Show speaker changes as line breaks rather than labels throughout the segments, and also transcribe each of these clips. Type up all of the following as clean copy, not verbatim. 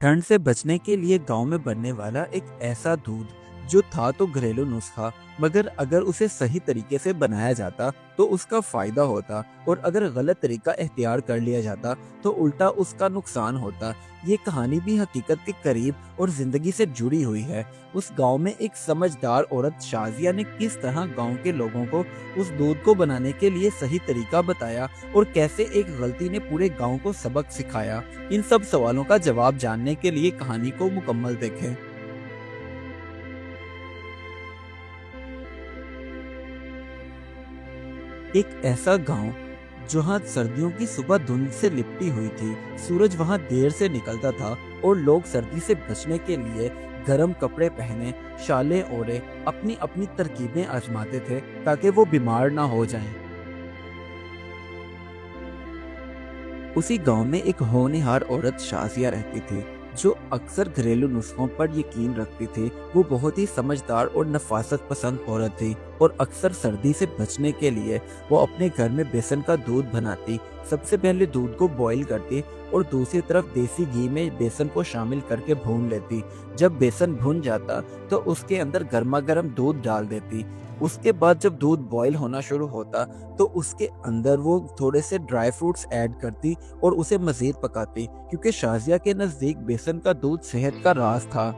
ठंड से बचने के लिए गांव में बनने वाला एक ऐसा दूध जो था तो घरेलू नुस्खा, मगर अगर उसे सही तरीके से बनाया जाता तो उसका फायदा होता, और अगर गलत तरीका इख्तियार कर लिया जाता तो उल्टा उसका नुकसान होता। ये कहानी भी हकीकत के करीब और जिंदगी से जुड़ी हुई है। उस गांव में एक समझदार औरत शाजिया ने किस तरह गांव के लोगों को उस दूध को बनाने के लिए सही तरीका बताया, और कैसे एक गलती ने पूरे गांव को सबक सिखाया। इन सब सवालों का जवाब जानने के लिए कहानी को मुकम्मल देखें। एक ऐसा गांव जहां सर्दियों की सुबह धुंध से लिपटी हुई थी। सूरज वहां देर से निकलता था और लोग सर्दी से बचने के लिए गर्म कपड़े पहने, शालें ओढ़े अपनी अपनी तरकीबें आजमाते थे ताकि वो बीमार ना हो जाएं। उसी गांव में एक होनहार औरत शाजिया रहती थी, जो अक्सर घरेलू नुस्खों पर यकीन रखती थी। वो बहुत ही समझदार और नफासत पसंद औरत थी, और अक्सर सर्दी से बचने के लिए वो अपने घर में बेसन का दूध बनाती। सबसे पहले दूध को बॉईल करती और दूसरी तरफ देसी घी में बेसन को शामिल करके भून लेती। जब बेसन भुन जाता तो उसके अंदर गर्मा गर्म दूध डाल देती। उसके बाद जब दूध बॉईल होना शुरू होता तो उसके अंदर वो थोड़े से ड्राई फ्रूट्स ऐड करती और उसे मजीद पकाती, क्योंकि शाजिया के नजदीक बेसन का दूध सेहत का राज था।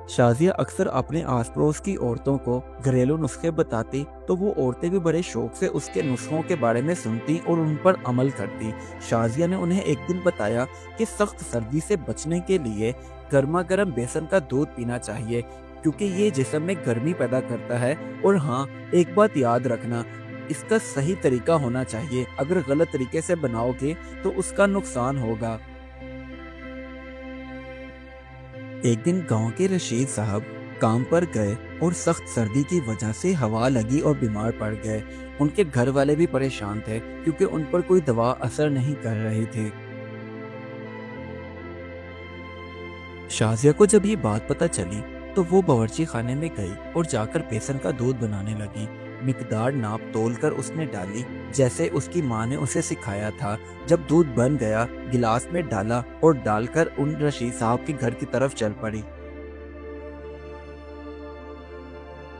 शाजिया अक्सर अपने आस पड़ोस की औरतों को घरेलू नुस्खे बताती, तो वो औरतें भी बड़े शौक से उसके नुस्खों के बारे में सुनती और उन पर अमल करती। शाजिया ने उन्हें एक दिन बताया कि सख्त सर्दी से बचने के लिए गर्मा गर्म बेसन का दूध पीना चाहिए, क्योंकि ये जिस्म में गर्मी पैदा करता है। और हाँ, एक बात याद रखना, इसका सही तरीका होना चाहिए। अगर गलत तरीके से बनाओगे तो उसका नुकसान होगा। एक दिन गांव के रशीद साहब काम पर गए और सख्त सर्दी की वजह से हवा लगी और बीमार पड़ गए। उनके घर वाले भी परेशान थे, क्योंकि उन पर कोई दवा असर नहीं कर रही थी। शाजिया को जब ये बात पता चली तो वो बावर्ची खाने में गई और जाकर बेसन का दूध बनाने लगी। मिकदार नाप तोल कर उसने डाली, जैसे उसकी माँ ने उसे सिखाया था। जब दूध बन गया, गिलास में डाला और डालकर उन रशीद साहब के घर की तरफ चल पड़ी।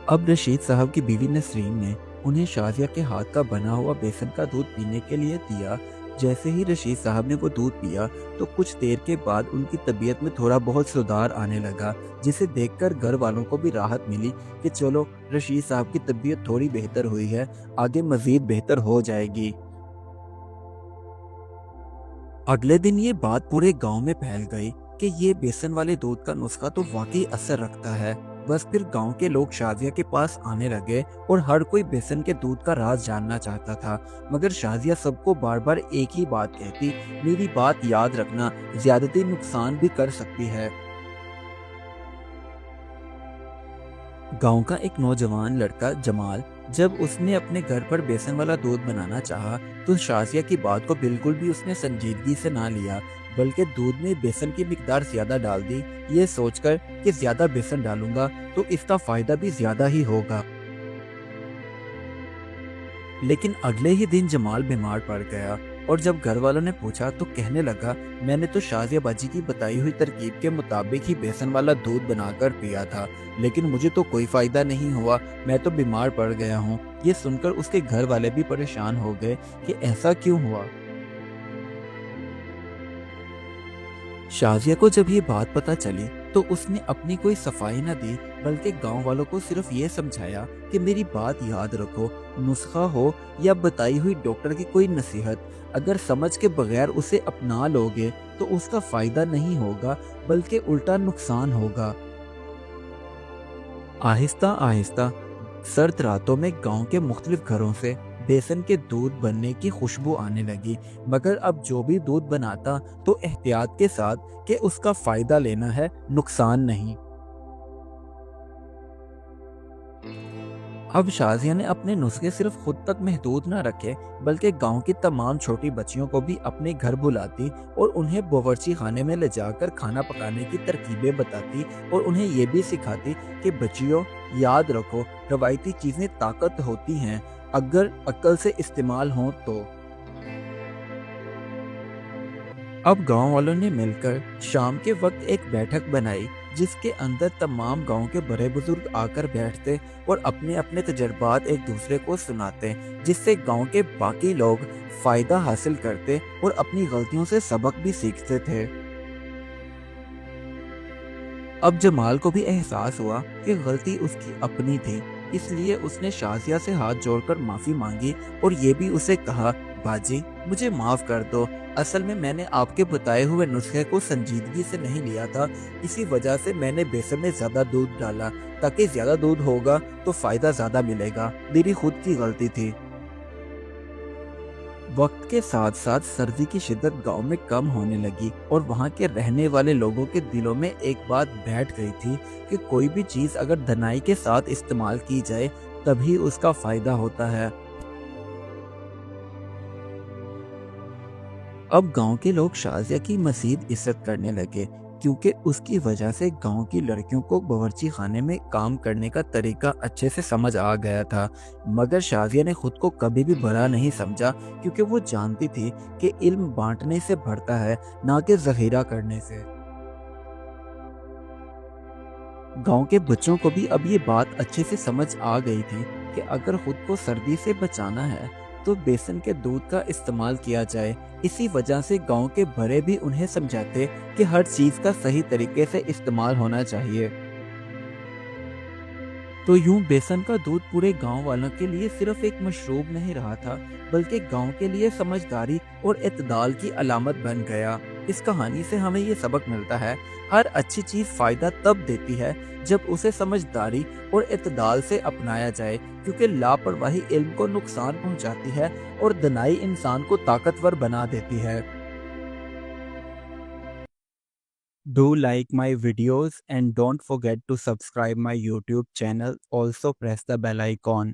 अब रशीद साहब की बीवी नसरीन ने उन्हें शाजिया के हाथ का बना हुआ बेसन का दूध पीने के लिए दिया। जैसे ही रशीद साहब ने वो दूध पिया तो कुछ देर के बाद उनकी तबीयत में थोड़ा बहुत सुधार आने लगा, जिसे देखकर घर वालों को भी राहत मिली कि चलो, रशीद साहब की तबीयत थोड़ी बेहतर हुई है, आगे मजीद बेहतर हो जाएगी। अगले दिन ये बात पूरे गांव में फैल गई कि ये बेसन वाले दूध का नुस्खा तो वाकई असर रखता है। बस फिर गांव के लोग शाजिया के पास आने लगे और हर कोई बेसन के दूध का राज जानना चाहता था। मगर शाजिया सबको बार बार एक ही बात कहती, मेरी बात याद रखना, ज्यादती नुकसान भी कर सकती है। गांव का एक नौजवान लड़का जमाल, जब उसने अपने घर पर बेसन वाला दूध बनाना चाहा तो शाजिया की बात को बिल्कुल भी उसने संजीदगी से ना लिया, बल्कि दूध में बेसन की मिकदार ज्यादा डाल दी, ये सोचकर कि ज्यादा बेसन डालूंगा तो इसका फायदा भी ज्यादा ही होगा। लेकिन अगले ही दिन जमाल बीमार पड़ गया, और जब घर वालों ने पूछा तो कहने लगा, मैंने तो शाजिया बाजी की बताई हुई तरकीब के मुताबिक ही बेसन वाला दूध बनाकर पिया था, लेकिन मुझे तो कोई फायदा नहीं हुआ, मैं तो बीमार पड़ गया हूँ। ये सुनकर उसके घर वाले भी परेशान हो गए कि ऐसा क्यों हुआ। शाजिया को जब ये बात पता चली तो उसने अपनी कोई सफाई न दी, बल्कि गांव वालों को सिर्फ ये समझाया कि मेरी बात याद रखो, नुस्खा हो या बताई हुई डॉक्टर की कोई नसीहत, अगर समझ के बगैर उसे अपना लोगे तो उसका फायदा नहीं होगा, बल्कि उल्टा नुकसान होगा। आहिस्ता आहिस्ता सर्द रातों में गांव के मुख्तलिफ घरों से बेसन के दूध बनने की खुशबू आने लगी। मगर अब जो भी दूध बनाता तो एहतियात के साथ कि उसका फायदा लेना है, नुकसान नहीं। अब शाजिया ने अपने नुस्खे सिर्फ खुद तक महदूद न रखे, बल्कि गांव की तमाम छोटी बच्चियों को भी अपने घर बुलाती और उन्हें बावर्ची खाने में ले जाकर खाना पकाने की तरकीबें बताती, और उन्हें ये भी सिखाती कि बच्चियों, याद रखो, रवायती चीजें ताकत होती हैं अगर अक्ल से इस्तेमाल हो तो। अब गांव वालों ने मिलकर शाम के वक्त एक बैठक बनाई, जिसके अंदर तमाम गांव के बड़े बुजुर्ग आकर बैठते और अपने अपने तजर्बात एक दूसरे को सुनाते, जिससे गांव के बाकी लोग फायदा हासिल करते और अपनी गलतियों से सबक भी सीखते थे। अब जमाल को भी एहसास हुआ कि गलती उसकी अपनी थी, इसलिए उसने शाजिया से हाथ जोड़कर माफी मांगी और ये भी उसे कहा, बाजी मुझे माफ कर दो। असल में मैंने आपके बताए हुए नुस्खे को संजीदगी से नहीं लिया था, इसी वजह से मैंने बेसन में ज्यादा दूध डाला, ताकि ज्यादा दूध होगा तो फायदा ज्यादा मिलेगा। मेरी खुद की गलती थी। वक्त के साथ साथ सर्दी की शिद्दत गांव में कम होने लगी और वहां के रहने वाले लोगों के दिलों में एक बात बैठ गई थी कि कोई भी चीज अगर धनाई के साथ इस्तेमाल की जाए तभी उसका फायदा होता है। अब गांव के लोग शाजिया की मजीद इज्जत करने लगे, क्योंकि उसकी वजह से गांव की लड़कियों को बावर्ची खाने में काम करने का तरीका अच्छे से समझ आ गया था। मगर शाजिया ने खुद को कभी भी बुरा नहीं समझा, क्योंकि वो जानती थी कि इल्म बांटने से बढ़ता है, ना कि जखीरा करने से। गांव के बच्चों को भी अब ये बात अच्छे से समझ आ गई थी कि अगर खुद को सर्दी से बचाना है तो बेसन के दूध का इस्तेमाल किया जाए। इसी वजह से गांव के बड़े भी उन्हें समझाते कि हर चीज का सही तरीके से इस्तेमाल होना चाहिए। तो यूं बेसन का दूध पूरे गांव वालों के लिए सिर्फ एक मशरूब नहीं रहा था, बल्कि गांव के लिए समझदारी और इत्दाल की अलामत बन गया। इस कहानी से हमें ये सबक मिलता है, हर अच्छी चीज फायदा तब देती है जब उसे समझदारी और इत्दाल से अपनाया जाए, क्योंकि लापरवाही इल्म को नुकसान पहुंचाती है और दनाई इंसान को ताकतवर बना देती है। Do like my videos and don't forget to subscribe my YouTube channel. Also press the bell icon.